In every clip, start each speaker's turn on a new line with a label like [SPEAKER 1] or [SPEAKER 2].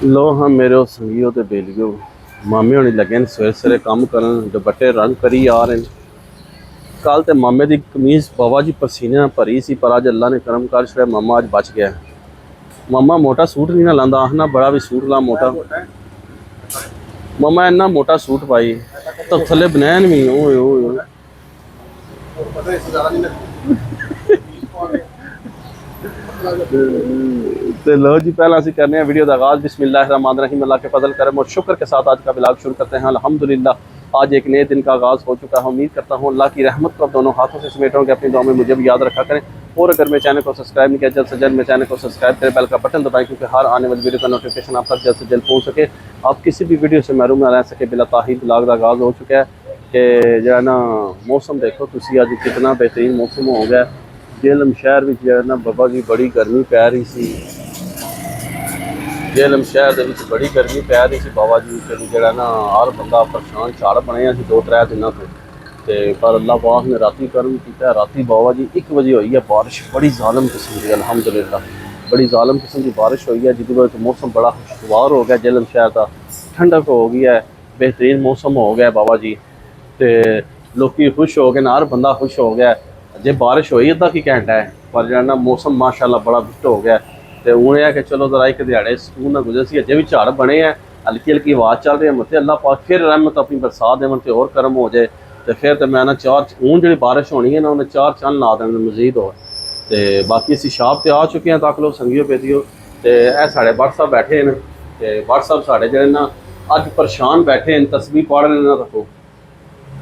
[SPEAKER 1] लो हाँ मेरे संगियो ते बेलियो मामे होनी लगे ने सवेरे सवेरे काम करन दुपट्टे रंग करी आ रहे हैं। कल ते मामे दी कमीज बाबा जी पसीने नाल भरी सी पर अज अल्लाह ने करम कर छड़िया मामा अज बच गया। मामा मोटा सूट नहीं ना लांदा आखना बड़ा भी सूट ला मोटा। मामा इन्ना मोटा सूट पाई तो थले बनैन भी ओए ओए तो लो जी पहला असी करने हैं वीडियो का आगाज बिस्मिल्लाहिर्रहमानिर्रहीम अल्लाह के फजल करम और शुक्र के साथ आज का ब्लॉग शुरू करते हैं। अल्हम्दुलिल्लाह आज एक नए दिन का आगाज़ हो चुका है। उम्मीद करता हूँ अल्लाह की रहमत को दोनों हाथों से समेटोगे अपनी दुआ में मुझे भी याद रखा करें। और अगर मेरे चैनल को सब्सक्राइब नहीं किया जल्द से जल्द मेरे चैनल को सब्सक्राइब करें, बेल का बटन दबाएं क्योंकि हर आने वाली वीडियो का नोटिफिकेशन आप तक जल्द से जल्द पहुँच सके, आप किसी भी वीडियो से महरूम ना रह सके। बिला ताहीर ब्लॉग का आगाज़ हो चुका है कि जो है ना मौसम देखो तुसी अज कितना बेहतरीन मौसम हो गया। जेलम शहर में जो है ना बाबा जी बड़ी गर्मी पै रही सी। जेलम शहर के बड़ी गर्मी पै रही सी बाबा जी जो ना हर बंदा परेशान झाड़ बने 2-3 दिनों तो पर अल्लाह पाक ने राती कर्म किया। राती बाबा जी 1 बजे हुई है बारिश बड़ी जालम किस्म की अल्हम्दुलिल्लाह बड़ी जालम किस्म की बारिश हुई है जिसकी वजह से मौसम बड़ा खुशगवार हो गया। जेलम शहर का ठंडक हो गई है, बेहतरीन मौसम हो गया बाबा जी तो लोग खुश हो गए ना, हर बंदा खुश हो गया। जे बारिश हुई अद्धा की घंटा है पर जो ना मौसम माशाअल्लाह बड़ा बिट हो गया तो हूँ यह कि चलो जरा एक दिहाड़े सुकून ना गुजर सी। अजे भी झाड़ बने हैं, हल्की हल्की आवाज़ चल रही है मत अल्लाह पाक फिर रहमत अपनी बरसात देवन तो और गर्म हो जाए तो फिर तो मैं ना चार हूँ जी बारिश होनी है ना उन्हें 4 चंद ला देने मजीद हो तो बाकी असी शॉप पर आ चुके हैं तक लो संगियो पेदियो तो यह साढ़े बट साहब बैठे हैं तो बट साहब साढ़े जो ना अज परेशान बैठे हैं तस्बीह पढ़ रहे ना रखो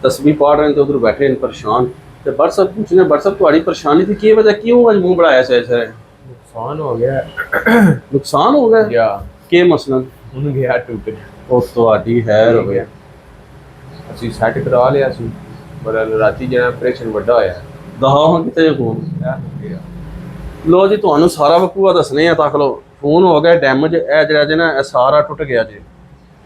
[SPEAKER 1] तस्बीह पढ़ रहे हैं तो उधर बैठे हैं परेशान। तो बट साहब पूछने बट साहब तुम्हारी परेशानी थी की वजह क्यों अज मुँह बढ़ाया सही सर
[SPEAKER 2] नुकसान हो गया
[SPEAKER 1] नुकसान हो गया
[SPEAKER 2] या
[SPEAKER 1] के मसलन
[SPEAKER 2] ਹੁਣ ਗਿਆ ਟੁੱਟ
[SPEAKER 1] ਉਹ ਤੁਹਾਡੀ ਹੈਰ ਹੋ ਗਿਆ
[SPEAKER 2] ਅਸੀਂ ਸੈੱਟ ਕਰਾ ਲਿਆ ਸੀ ਪਰ ਰਾਤੀ ਜਿਹੜਾ ਆਪਰੇਸ਼ਨ ਵੱਡਾ ਹੋਇਆ
[SPEAKER 1] ਦਹਾ ਕਿਤੇ ਫੋਨ ਲੋ ਜੀ ਤੁਹਾਨੂੰ ਸਾਰਾ ਵਕੂਆ ਦੱਸਨੇ ਆ ਤੱਕ ਲੋ ਫੋਨ ਹੋ ਗਿਆ ਡੈਮੇਜ ਇਹ ਜਿਹੜਾ ਜੇ ਨਾ ਇਹ ਸਾਰਾ ਟੁੱਟ ਗਿਆ ਜੀ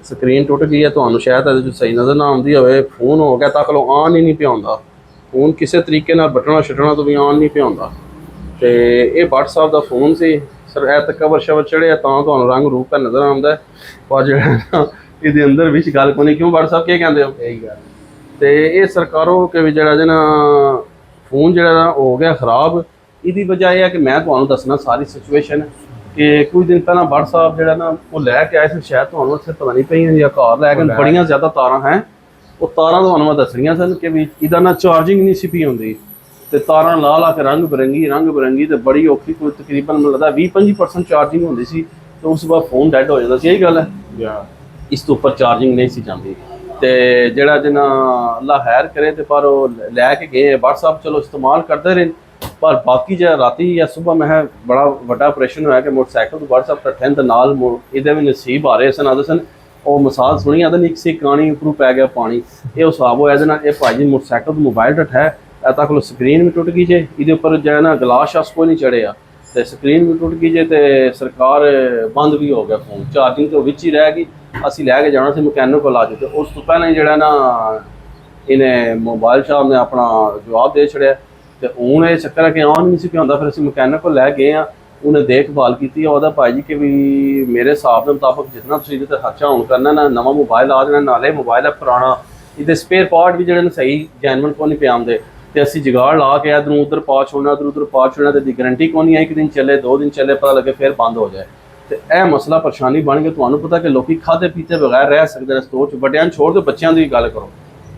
[SPEAKER 1] ਸਕਰੀਨ ਟੁੱਟ ਗਈ ਹੈ ਤੁਹਾਨੂੰ ਸ਼ਾਇਦ ਇਹਦੇ ਚ ਸਹੀ ਨਜ਼ਰ ਨਾ ਆਉਂਦੀ ਹੋਵੇ ਫੋਨ ਹੋ ਗਿਆ ਤੱਕ ਲੋ ਆਨ ਹੀ ਨਹੀਂ ਪਿਆਉਂਦਾ ਫੋਨ ਕਿਸੇ ਤਰੀਕੇ ਨਾਲ ਬਟਣਾ ਛੱਡਣਾ ਤੋਂ ਵੀ ਆਨ ਨਹੀਂ ਪਿਆਉਂਦਾ ਤੇ ਇਹ WhatsApp ਦਾ ਫੋਨ ਸੀ ਸਰ ਇਹ ਤਾਂ ਕਵਰ ਸ਼ਵਰ ਚੜਿਆ ਤਾਂ ਤੁਹਾਨੂੰ ਰੰਗ ਰੂਪ ਤਾਂ ਨਜ਼ਰ ਆਉਂਦਾ ਪਰ ਜਿਹੜਾ ਇਹਦੇ ਅੰਦਰ ਵਿੱਚ ਗੱਲ ਕੋਈ ਨਹੀਂ ਕਿਉਂ WhatsApp ਕੀ ਕਹਿੰਦੇ ਹੋ
[SPEAKER 2] ਇਹੀ ਗੱਲ
[SPEAKER 1] ਤੇ ਇਹ ਸਰਕਾਰੋਂ ਕਿ ਵੀ ਜਿਹੜਾ ਜੇ ਨਾ ਫੋਨ ਜਿਹੜਾ ਹੋ ਗਿਆ ਖਰਾਬ ਇਹਦੀ ਵਜ੍ਹਾ ਇਹ ਹੈ ਕਿ ਮੈਂ ਤੁਹਾਨੂੰ ਦੱਸਣਾ ਸਾਰੀ ਸਿਚੁਏਸ਼ਨ ਕਿ ਕੁਝ ਦਿਨ ਪਹਿਲਾਂ WhatsApp ਜਿਹੜਾ ਨਾ ਉਹ ਲੈ ਕੇ ਆਏ ਸੀ ਸ਼ਾਇਦ ਤੁਹਾਨੂੰ ਉੱਥੇ ਪਤਾ ਨਹੀਂ ਪਈਆਂ ਜਾਂ ਘਰ ਲੈ ਕੇ ਬੜੀਆਂ ਜ਼ਿਆਦਾ ਤਾਰਾਂ ਹੈ ਉਹ ਤਾਰਾਂ ਤੁਹਾਨੂੰ ਮੈਂ ਦੱਸਣੀਆਂ ਸਨ ਕਿ ਵੀ ਇਹਦਾ ਨਾ ਚਾਰਜਿੰਗ ਨਹੀਂ ਸੀ ਪਈ ਹੁੰਦੀ ਤੇ ਤਾਰਾਂ ਲਾ ਲਾ ਕੇ ਰੰਗ ਬਿਰੰਗੀ ਤੇ ਬੜੀ ਔਖੀ ਕੋਈ ਤਕਰੀਬਨ ਮੈਨੂੰ ਲੱਗਦਾ 20-25% ਚਾਰਜਿੰਗ ਹੁੰਦੀ ਸੀ ਤੇ ਉਸ ਤੋਂ ਬਾਅਦ ਫੋਨ ਡੈਡ ਹੋ ਜਾਂਦਾ ਸੀ। ਇਹੀ ਗੱਲ ਹੈ ਇਸ ਤੋਂ ਉੱਪਰ ਚਾਰਜਿੰਗ ਨਹੀਂ ਸੀ ਜਾਂਦੀ ਤੇ ਜਿਹੜਾ ਜਿਹਨਾਂ ਅੱਲਾ ਖੈਰ ਕਰੇ ਤੇ ਪਰ ਉਹ ਲੈ ਕੇ ਗਏ WhatsApp ਚਲੋ ਇਸਤੇਮਾਲ ਕਰਦੇ ਰਹੇ ਪਰ ਬਾਕੀ ਜਿਹੜਾ ਰਾਤੀ ਜਾਂ ਸਵੇਰ ਮੈਂ ਬੜਾ ਵੱਡਾ ਆਪਰੇਸ਼ਨ ਹੋਇਆ ਕਿ ਮੋਟਰਸਾਈਕਲ ਤੋਂ WhatsApp ਰੱਖਣ ਦੇ ਨਾਲ ਇਹਦੇ ਵੀ ਨਸੀਬ ਆ ਰਹੇ ਸਨ ਆਦੇ ਸਨ ਉਹ ਮਿਸਾਲ ਸੁਣੀ ਆਦੇ ਨੇ ਇੱਕ ਸੀ ਕਾਣੀ ਉੱਪਰੋਂ ਪੈ ਗਿਆ ਪਾਣੀ ਇਹ ਹਿਸਾਬ ਹੋਇਆ ਇਹਦੇ ਨਾਲ ਇਹ ਭਾਜੀ ਮੋਟਰਸਾਈਕਲ ਤੋਂ ਮੋਬਾਈਲ ਰੱਖਿਆ तक लो स्क्रीन भी टुट गई जे ये उपर जो है ना गिलास शास कोई नहीं चढ़िया तो स्क्रीन भी टुट गई जे तो सरकार बंद भी हो गया फोन चार्जिंग तो विच ही रह गई असी लैके जाना से मकैनिक को ला दिते उस तो पहले जोड़ा ना इन्हें मोबाइल शाह ने अपना जवाब दे छड़िया तो हूँ ये चक्कर है कि आन नहीं सी पिया फिर असी मकैनिक को लै गए हाँ उन्हें देखभाल की और भाई जी कि भी मेरे हिसाब के मुताबिक जितना तुम ये खर्चा हुण करना ना नवा मोबाइल आ जाना नाले मोबाइल है पुराना ये स्पेयर पार्ट भी जो सही जैनवन को नहीं पे आते तो असी जुगाड़ ला के इधरों उधर पा छोड़ना इधर उधर पा छोड़ना तो गारंटी कौन है 1 दिन चले 2 दिन चले पता लगे फिर बंद हो जाए तो यह मसला परेशानी बन गया। तुम्हें पता कि लोग खाते पीते बगैर रह सकते रस्तों बड़िया छोड़ दो बच्चों की गल करो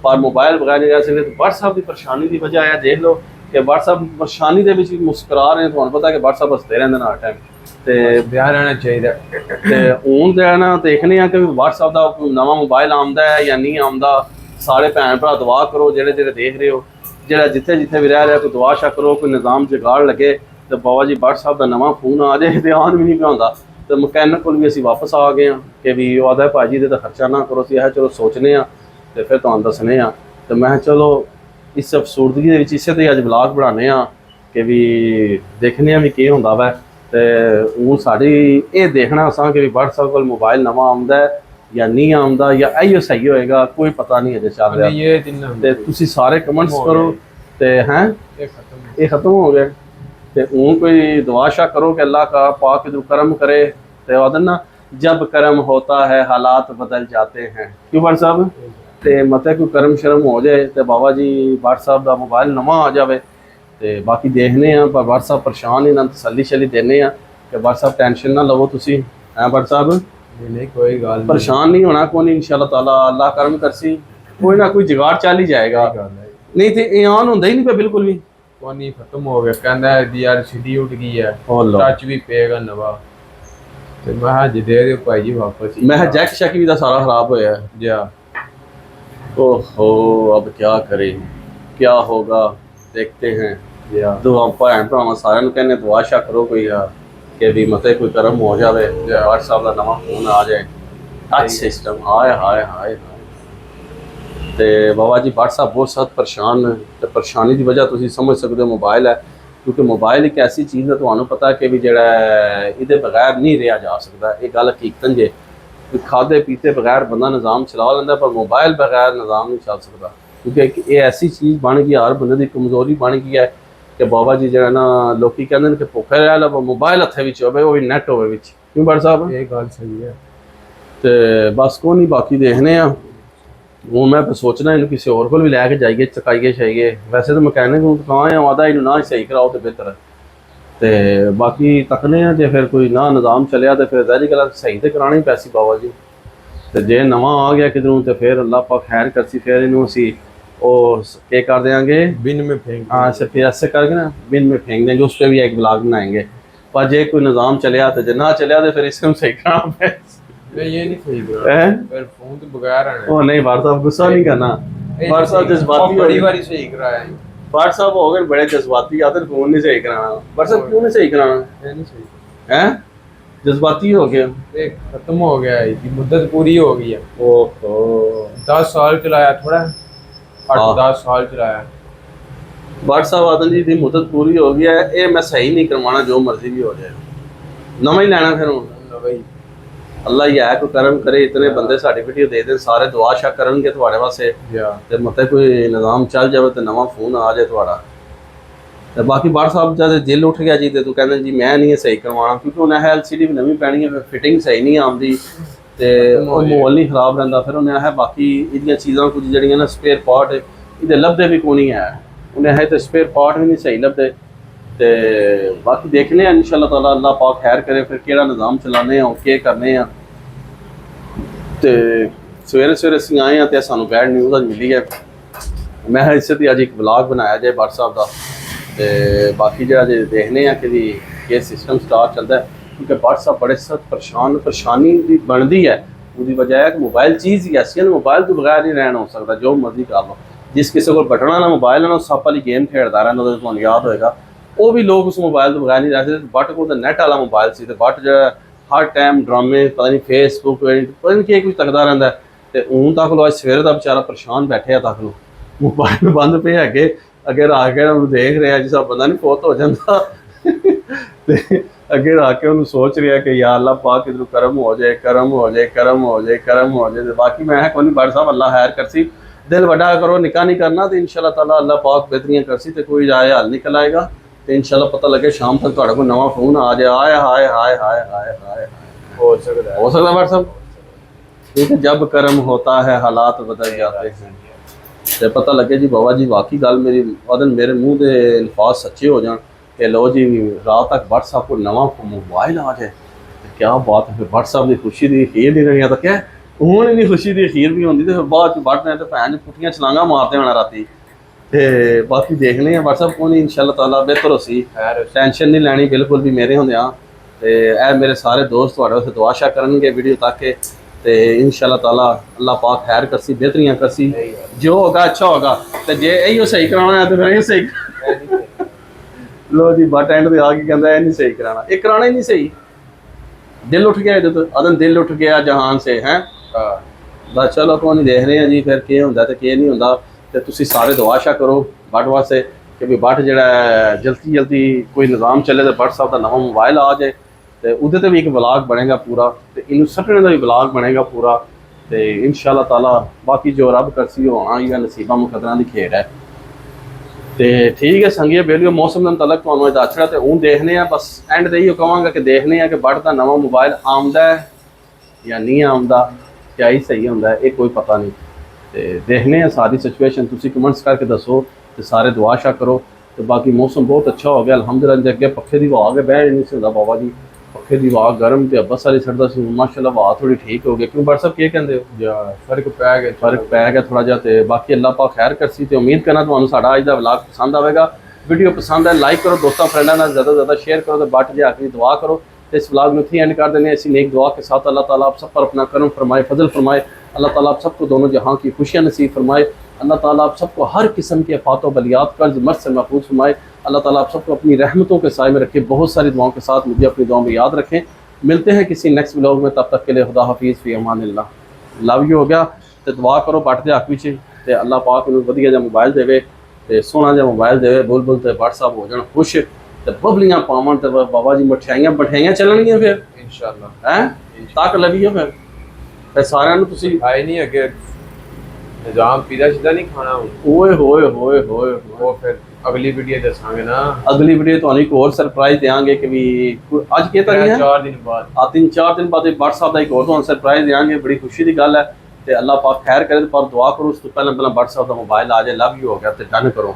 [SPEAKER 1] पर मोबाइल बगैर नहीं रह सकते। तो WhatsApp की परेशानी की वजह है देख लो कि WhatsApp परेशानी के मुस्करा रहे हैं तुम्हें पता कि WhatsApp हसते रहते हर टाइम तो ब्याह रहना चाहिए तो हूँ जो है ना देखने कि WhatsApp का नवा मोबाइल आमदा है या नहीं आमदा सारे भैन भरा दुआ करो जेड़े जेड़े देख रहे हो ਜਿਹੜਾ ਜਿੱਥੇ ਜਿੱਥੇ ਵੀ ਰਹਿ ਰਿਹਾ ਕੋਈ ਦੁਆ ਸ਼ਾ ਕਰੋ ਕੋਈ ਨਿਜ਼ਾਮ ਜਗਾੜ ਲੱਗੇ ਤੇ ਬਾਬਾ ਜੀ WhatsApp ਦਾ ਨਵਾਂ ਫੋਨ ਆ ਜਾਏ ਤੇ ਆਨ ਵੀ ਨਹੀਂ ਪਿਆਉਂਦਾ ਤੇ ਮਕੈਨਿਕ ਕੋਲ ਵੀ ਅਸੀਂ ਵਾਪਸ ਆ ਗਏ ਹਾਂ ਕਿ ਵੀ ਉਹ ਆਦਾ ਭਾਜੀ ਦੇ ਤਾਂ ਖਰਚਾ ਨਾ ਕਰੋ ਸੀ ਇਹ ਚਲੋ ਸੋਚਨੇ ਆ ਤੇ ਫਿਰ ਤੁਹਾਨੂੰ ਦੱਸਨੇ ਆ ਤੇ ਮੈਂ ਚਲੋ ਇਸ ਅਫਸੂਰਦਗੀ ਦੇ ਵਿੱਚ ਇਸੇ ਤੇ ਅੱਜ ਵਲੌਗ ਬਣਾਉਣੇ ਆ ਕਿ ਵੀ ਦੇਖਨੇ ਆ ਵੀ ਕੀ ਹੁੰਦਾ ਵਾ ਤੇ ਉਹ ਸਾਡੀ ਇਹ ਦੇਖਣਾ ਅਸਾਂ ਕਿ ਵੀ WhatsApp ਕੋਲ ਮੋਬਾਈਲ ਨਵਾਂ ਆਉਂਦਾ या नहीं आमदा या इो सही होएगा कोई पता नहीं अजे चल रहा ते तुसी सारे कमेंट्स करो ते हैं ये खत्म हो गया ते हूँ कोई दुआ शा करो कि अल्लाह का पाक इधर करम करे ते आदन ना जब करम होता है हालात बदल जाते हैं क्यों भाट साहब ਤੇ ਮਤੇ ਕੋਈ ਕਰਮ ਸ਼ਰਮ ਹੋ ਜਾਏ ਤੇ ਬਾਬਾ ਜੀ WhatsApp ਦਾ ਮੋਬਾਈਲ ਨਵਾਂ ਆ ਜਾਵੇ ਤੇ ਬਾਕੀ ਦੇਖਨੇ ਆ ਪਰ WhatsApp ਪਰੇਸ਼ਾਨ ਇਹਨਾਂ ਤਸੱਲੀ ਸ਼ਲੀ ਦੇਨੇ ਆ ਕਿ WhatsApp ਟੈਨਸ਼ਨ ਨਾ ਲਵੋ ਤੁਸੀਂ ਹੈ WhatsApp
[SPEAKER 2] नहीं कोई गल नहीं।
[SPEAKER 1] परेशान नहीं होना कोई नहीं इंशाल्लाह ताला अल्लाह करम करसी कोई ना कोई जुगाड़ चल ही जाएगा नहीं तो ये ऑन होंदा ही नहीं पे बिल्कुल भी
[SPEAKER 2] कोई नहीं खत्म हो गया कहंदा है यार सीडी उठ गई है
[SPEAKER 1] अल्लाह
[SPEAKER 2] टच भी पेगा नवा ते मैं हां जी दे दे भाई जी वापस
[SPEAKER 1] मैं जैक शैक भी दा सारा खराब होया
[SPEAKER 2] जा
[SPEAKER 1] ओहो अब क्या करें क्या होगा देखते हैं
[SPEAKER 2] या
[SPEAKER 1] दुआ भैन भरावां सारिਆਂ ਨੂੰ कहने दुआ शा करो कोई यार कि भी मते कोई करम हो जावे WhatsApp ਦਾ ਨਵਾਂ ਫੋਨ ਆ ਜਾਏ ਟੱਚ ਸਿਸਟਮ ਹਾਏ ਹਾਏ ਹਾਏ ਤੇ ਬਾਬਾ ਜੀ WhatsApp ਬਹੁਤ ਸਖਤ ਪਰੇਸ਼ਾਨ ਨੇ ਤੇ ਪਰੇਸ਼ਾਨੀ ਦੀ ਵਜ੍ਹਾ ਤੁਸੀਂ ਸਮਝ ਸਕਦੇ ਹੋ ਮੋਬਾਈਲ ਹੈ ਕਿਉਂਕਿ ਮੋਬਾਈਲ ਇੱਕ ਐਸੀ ਚੀਜ਼ ਹੈ ਤੁਹਾਨੂੰ ਪਤਾ ਕਿ ਵੀ ਜਿਹੜਾ ਇਹਦੇ ਬਗੈਰ ਨਹੀਂ ਰਿਹਾ ਜਾ ਸਕਦਾ ਇਹ ਗੱਲ ਹਕੀਕਤਨ ਜੇ ਖਾਦੇ ਪੀਤੇ ਬਗੈਰ ਬੰਦਾ ਨਿਜ਼ਾਮ ਚਲਾ ਲੈਂਦਾ ਪਰ ਮੋਬਾਈਲ ਬਗੈਰ ਨਿਜ਼ਾਮ ਨਹੀਂ ਚੱਲ ਸਕਦਾ ਕਿਉਂਕਿ ਇਹ ਐਸੀ ਚੀਜ਼ ਬਣ ਗਈ ਹਰ ਬੰਦੇ ਦੀ ਕਮਜ਼ੋਰੀ ਬਣ ਗਈ ਹੈ ਕਿ ਬਾਬਾ ਜੀ ਜਿਹੜਾ ਨਾ ਲੋਕੀ ਕਹਿੰਦੇ ਨੇ ਕਿ ਭੁੱਖੇ ਰਹਿ ਲਾ ਮੋਬਾਈਲ ਹੱਥੇ ਵਿੱਚ ਹੋਵੇ ਉਹ ਵੀ ਨੈਟ ਹੋਵੇ ਵਿੱਚ ਕਿਉਂ ਬੜ ਸਾਹਿਬ
[SPEAKER 2] ਇਹ ਗੱਲ ਸਹੀ ਹੈ
[SPEAKER 1] ਤੇ ਬਸ ਕੋਈ ਨਹੀਂ ਬਾਕੀ ਦੇਖਨੇ ਆ ਹੁਣ ਮੈਂ ਸੋਚਣਾ ਇਹਨੂੰ ਕਿਸੇ ਹੋਰ ਕੋਲ ਵੀ ਲੈ ਕੇ ਜਾਈਏ ਚਕਾਈਏ ਛਾਈਏ ਵੈਸੇ ਤਾਂ ਮਕੈਨਿਕ ਨੂੰ ਕਹਾਂ ਆਵਾਦਾ ਇਹਨੂੰ ਨਾ ਸਹੀ ਕਰਾਓ ਤੇ ਬਿਹਤਰ ਤੇ ਬਾਕੀ ਤੱਕਨੇ ਆ ਜੇ ਫਿਰ ਕੋਈ ਨਾ ਨਿਜ਼ਾਮ ਚੱਲਿਆ ਤੇ ਫਿਰ ਜ਼ਾਹਿਰ ਗੱਲ ਸਹੀ ਤੇ ਕਰਾਣੀ ਪੈਸੀ ਬਾਬਾ ਜੀ ਤੇ ਜੇ ਨਵਾਂ ਆ ਗਿਆ ਕਿਧਰੋਂ ਤੇ ਫਿਰ ਅੱਲਾਹ ਪਾਕ ਖੈਰ ਕਰਸੀ ਫਿਰ ਇਹਨੂੰ ਅਸੀਂ और क्या कर देंगे
[SPEAKER 2] बिन में फेंक
[SPEAKER 1] हाँ से फिर ऐसे करके ना बिन में फेंक देंगे उस पर भी एक ब्लॉग बनाएंगे पर जे कोई निज़ाम चलिया तो जे ना चलिया तो फिर इसको हम सही कराना
[SPEAKER 2] नहीं ये नहीं सही करा फिर फोन तो बगैर आना
[SPEAKER 1] ओ नहीं बार साहब गुस्सा नहीं करना बार साहब जज्बाती
[SPEAKER 2] बड़ी बारी सही कराया है
[SPEAKER 1] बार साहब हो गए बड़े जज्बाती आते फोन नहीं सही कराना बार साहब क्यों नहीं सही कराना
[SPEAKER 2] ये नहीं सही
[SPEAKER 1] हैं जज्बाती हो गया
[SPEAKER 2] ये खत्म हो गया है इसकी मुद्दत पूरी हो गई है
[SPEAKER 1] ओहो
[SPEAKER 2] 10 साल चलाया थोड़ा 8-10 साल चलाया
[SPEAKER 1] WhatsApp आदम जी की मुद्दत पूरी हो गई है ये मैं सही नहीं करवाना जो मर्जी भी हो जाए नवा ही लेना फिर
[SPEAKER 2] भाई
[SPEAKER 1] अल्लाह ही है कोई करम करे इतने बंदे साडी वीडियो दे दें सारे दुआ शा करनगे तुम्हारे वास्ते ते मते कोई निज़ाम चल जावे ते नवा फोन आ जाए तुम्हारा ते बाकी WhatsApp जब दिल उठ गया जी ते तू कहंदे जी मैं नहीं सही करवाना क्योंकि उन्हें LCD भी नवी पैनी है फिटिंग सही नहीं आती ਤੇ ਉਹ ਮਾਹੌਲ ਨਹੀਂ ਖਰਾਬ ਰਹਿੰਦਾ ਫਿਰ ਉਹਨੇ ਆਹ ਬਾਕੀ ਇਹਦੀਆਂ ਚੀਜ਼ਾਂ ਕੁਝ ਜਿਹੜੀਆਂ ਨਾ ਸਪੇਅਰ ਪਾਰਟ ਇਹਦੇ ਲੱਭਦੇ ਵੀ ਕੋਈ ਨਹੀਂ ਹੈ ਉਹਨੇ ਹੈ ਤੇ ਸਪੇਅਰ ਪਾਰਟ ਵੀ ਨਹੀਂ ਸਹੀ ਲੱਭਦੇ ਤੇ ਬਾਕੀ ਦੇਖਨੇ ਆ ਇਨਸ਼ਾਅੱਲਾ ਤਾਲਾ ਅੱਲਾਹ ਪਾਕ ਖੈਰ ਕਰੇ ਫਿਰ ਕਿਹੜਾ ਨਿਜ਼ਾਮ ਚਲਾਣੇ ਆ ਕੀ ਕਰਨੇ ਆ ਤੇ ਸਵੇਰੇ ਸਵੇਰੇ ਅਸੀਂ ਆਏ ਆ ਤੇ ਸਾਨੂੰ ਬੈਡ ਨਿਊਜ਼ ਅੱਜ ਮਿਲੀ ਹੈ ਮੈਂ ਇਸੇ ਤੇ ਅੱਜ ਇੱਕ ਵਲੌਗ ਬਣਾਇਆ ਜੇ WhatsApp ਦਾ ਤੇ ਬਾਕੀ ਜਿਹੜਾ ਜੇ ਦੇਖਨੇ ਆ ਕਿ ਵੀ ਇਹ ਸਿਸਟਮ ਸਟਾਰਟ ਚੱਲਦਾ ਹੈ क्योंकि WhatsApp बड़े सख्त परेशानी भी बनती है उसकी वजह है कि मोबाइल चीज़ ही ऐसी है मोबाइल तो बगैर नहीं रहना हो सकता जो मर्जी कर लो जिस किसी को बटन वाला मोबाइल है ना सप वाली गेम खेलता रहना तो तुम्हें याद होएगा वो भी लोग उस मोबाइल तो बगैर नहीं रह सकते बट को नैट वाला मोबाइल से बट जो हर टाइम ड्रामे पता नहीं फेसबुक पता नहीं क्या कुछ तकता रहता है तो हूँ तक लो अज सवेरे का बेचारा परेशान बैठे तक लो मोबाइल बंद पे है अगे आ के देख रहे हैं जिस बंदा नहीं फोत हो जाता ਅੱਗੇ ਆ ਕੇ ਉਹਨੂੰ ਸੋਚ ਰਿਹਾ ਕਿ ਯਾ ਅੱਲਾਹ ਪਾਕ ਇਧਰ ਕਰਮ ਹੋ ਜਾਏ ਕਰਮ ਹੋ ਜਾਏ ਕਰਮ ਹੋ ਜਾਏ ਕਰਮ ਹੋ ਜਾਏ ਤੇ ਬਾਕੀ ਮੈਂ ਕੋਈ ਨਹੀਂ ਬੜ ਸਾਹਿਬ ਅੱਲਾਹ ਖੈਰ ਕਰਸੀ ਦਿਲ ਵੱਡਾ ਕਰੋ ਨਿਕਾ ਨਹੀਂ ਕਰਨਾ ਤੇ ਇਨਸ਼ਾਅੱਲਾ ਤਾਲਾ ਅੱਲਾਹ ਪਾਕ ਬਿਹਤਰੀਆਂ ਕਰਸੀ ਤੇ ਕੋਈ ਜਾਏ ਹੱਲ ਨਿਕਲ ਆਏਗਾ ਤੇ ਇਨਸ਼ਾਅੱਲਾ ਪਤਾ ਲੱਗੇ ਸ਼ਾਮ ਤੱਕ ਤੁਹਾਡੇ ਕੋਲ ਨਵਾਂ ਫੋਨ ਆ ਜਾਏ ਹਾਏ ਹਾਏ ਹਾਏ ਹਾਏ ਹਾਏ ਹਾਏ
[SPEAKER 2] हो सकता
[SPEAKER 1] बड़ साहब क्योंकि जब कर्म होता है हालात बदल जाते हैं ਤੇ ਪਤਾ ਲੱਗੇ ਜੀ ਬਾਬਾ ਜੀ ਵਾਕਈ ਗੱਲ ਮੇਰੀ ਉਹਦਨ ਮੇਰੇ ਮੂੰਹ ਦੇ ਅਲਫਾਜ਼ ਸੱਚੇ ਹੋ ਜਾਣ कि लो जी रात तक WhatsApp को नवा मोबाइल आ जाए तो क्या बात है फिर WhatsApp की खुशी की खीर नहीं रही तो क्या हूँ नहीं खुशी की खीर भी होंगी तो फिर बाद बट ने तो भैन पुट्ठियां छलांगा मारते होना राती ते बाकी देखने WhatsApp को नहीं इंशाअल्लाह ताला बेहतर हो सी टेंशन नहीं लैनी बिल्कुल भी मेरे होंदे ते ए मेरे सारे दोस्त तुहाडे वास्ते दुआ शा करनगे वीडियो तक के ते इंशाअल्लाह ताला अल्लाह पाक खैर करसी बेहतरियां करसी जो होगा अच्छा होगा तो जे यही सही कराना है तो फिर यही सही लो जी बट एंड पे आके कहता है नहीं सही कराना ये कराना ही नहीं सही दिल उठ गया तो अदन दिल उठ गया जहान से हैं बस चलो को नहीं देख रहे हैं जी फिर क्या होंदा ते क्या नहीं होंदा ते तुसी सारे दुआ शा करो बट वास्ते कि भी बट जेड़ा जल्दी जल्दी कोई निज़ाम चले तो बट साहब का नवा मोबाइल आ जाए तो उहदे ते भी एक ब्लॉग बनेगा पूरा तो इनू सट्टने का भी ब्लॉग बनेगा पूरा तो इंशाअल्लाह ताला बाकी जो रब करसी होना या नसीबा मुकदरा की खेड है तो ठीक है संगिया बेलियो मौसम के मुतलक तो दस रहा तो हूँ देखने बस एंड तो इो कहांगा कि देखने कि बट का नवा मोबाइल आमदा है ਜਾਂ ਨਹੀਂ ਆਉਂਦਾ, ਕਿਆ ਹੀ ਸਹੀ ਹੁੰਦਾ ਇਹ ਕੋਈ ਪਤਾ ਨਹੀਂ। ਤੇ ਦੇਖਨੇ ਆ ਸਾਰੀ ਸਿਚੁਏਸ਼ਨ, ਤੁਸੀਂ ਕਮੈਂਟਸ ਕਰਕੇ ਦੱਸੋ ਤੇ ਸਾਰੇ ਦੁਆ ਸ਼ਾ ਕਰੋ। ਤੇ ਬਾਕੀ ਮੌਸਮ ਬਹੁਤ ਅੱਛਾ ਹੋ ਗਿਆ ਅਲਹਮਦੁਲਿल्लाह। ਦੇ ਅੱਗੇ ਪੱਖੇ ਦੀ ਹਵਾ ਕੇ ਬਹਿ ਨਹੀਂ ਸੀ ਹੁੰਦਾ ਬਾਬਾ ਜੀ, ਪੱਖੇ ਦੀ ਹਵਾ ਗਰਮ ਤੇ ਅੱਬਸ ਵਾਲੀ ਛੱਡਦਾ ਸੀ, ਮਾਸ਼ਾਅੱਲਾ ਹਵਾ ਥੋੜੀ ਠੀਕ ਹੋ ਗਈ। ਕਿਉਂ ਬਰ ਸਾਹਿਬ ਕੀ ਕਹਿੰਦੇ ਹੋ?
[SPEAKER 2] ਜਾਂ ਫਰਕ ਪੈ ਗਿਆ,
[SPEAKER 1] ਫਰਕ ਪੈ ਗਿਆ ਥੋੜਾ ਜਿਹਾ। ਤੇ ਬਾਕੀ ਅੱਲਾਹ ਪਾਕ ਖੈਰ ਕਰਸੀ ਤੇ ਉਮੀਦ ਕਰਨਾ ਤੁਹਾਨੂੰ ਸਾਡਾ ਅੱਜ ਦਾ ਵਲੌਗ ਪਸੰਦ ਆਵੇਗਾ। ਵੀਡੀਓ ਪਸੰਦ ਹੈ ਲਾਈਕ ਕਰੋ, ਦੋਸਤਾਂ ਫਰੈਂਡਾਂ ਨਾਲ ਜ਼ਿਆਦਾ ਤੋਂ ਜ਼ਿਆਦਾ ਸ਼ੇਅਰ ਕਰੋ ਤੇ ਬੱਟ ਜਾ ਆਖਰੀ ਦੁਆ ਕਰੋ। ਤੇ इस व्लॉग में इतनी एंड कर देने ऐसी नेक दुआ के साथ अल्लाह ताला आप सब पर अपना करम फरमाए, फजल फरमाए। अल्लाह ताला आप सबको दोनों जहां की खुशियां नसीब फरमाए। अल्लाह ताला आप सबको हर किस्म के आफात व बलियात कर्ज मर्ज से महफूज फरमाए। अल्लाह ताला आप सबको अपनी रहमतों के साए में रखे। बहुत सारी दुआओं के साथ मुझे अपनी दुआओं में याद रखें। मिलते हैं किसी नेक्स्ट व्लॉग में, तब तक के लिए खुदा हाफिज़ फी अमानिल्लाह। लव यू हो गया तो दुआ करो बट दे हक विच ते अल्लाह पाक नूं वधिया जिहा मोबाइल देवे ते सोहना जिहा मोबाइल देवे, बुलबुल ते WhatsApp हो जाण खुश ਤੇ ਬਬਲੀਆਂ ਪਾਵਣ ਤੇ ਬਾਬਾ ਜੀ ਮਠਿਆਈਆਂ ਚੱਲਣਗੀਆਂ ਫਿਰ
[SPEAKER 2] ਇਨਸ਼ਾਅੱਲਾ
[SPEAKER 1] ਹੈ ਤੱਕ ਲਵੀਓ ਫਿਰ ਸਾਰਿਆਂ ਨੂੰ ਤੁਸੀਂ
[SPEAKER 2] ਆਏ ਨਹੀਂ ਅੱਗੇ ਨਿਜ਼ਾਮ ਪੀਦਾ ਸਿੱਧਾ ਨਹੀਂ ਖਾਣਾ
[SPEAKER 1] ਓਏ ਹੋਏ ਹੋਏ ਹੋਏ
[SPEAKER 2] ਉਹ ਫਿਰ ਅਗਲੀ ਵੀਡੀਓ ਦੱਸਾਂਗੇ ਨਾ।
[SPEAKER 1] ਅਗਲੀ ਵੀਡੀਓ ਤੁਹਾਨੂੰ ਇੱਕ ਹੋਰ ਸਰਪ੍ਰਾਈਜ਼ ਦੇਵਾਂਗੇ ਕਿ ਵੀ ਅੱਜ ਕੀ ਤਾਰੀਖ ਹੈ?
[SPEAKER 2] 4 ਦਿਨ ਬਾਅਦ
[SPEAKER 1] ਆ 3-4 ਦਿਨ ਬਾਅਦ WhatsApp ਦਾ ਇੱਕ ਹੋਰ ਤੁਹਾਨੂੰ ਸਰਪ੍ਰਾਈਜ਼ ਦੇਵਾਂਗੇ। ਬੜੀ ਖੁਸ਼ੀ ਦੀ ਗੱਲ ਹੈ ਤੇ ਅੱਲਾਹ ਪਾਕ ਖੈਰ ਕਰੇ। ਪਰ ਦੁਆ ਕਰੋ ਉਸ ਤੋਂ ਪਹਿਲਾਂ WhatsApp ਦਾ ਮੋਬਾਈਲ ਆ ਜਾਏ। ਲਵ ਯੂ ਹੋ ਗਿਆ ਤੇ ਡਨ ਕਰੋ।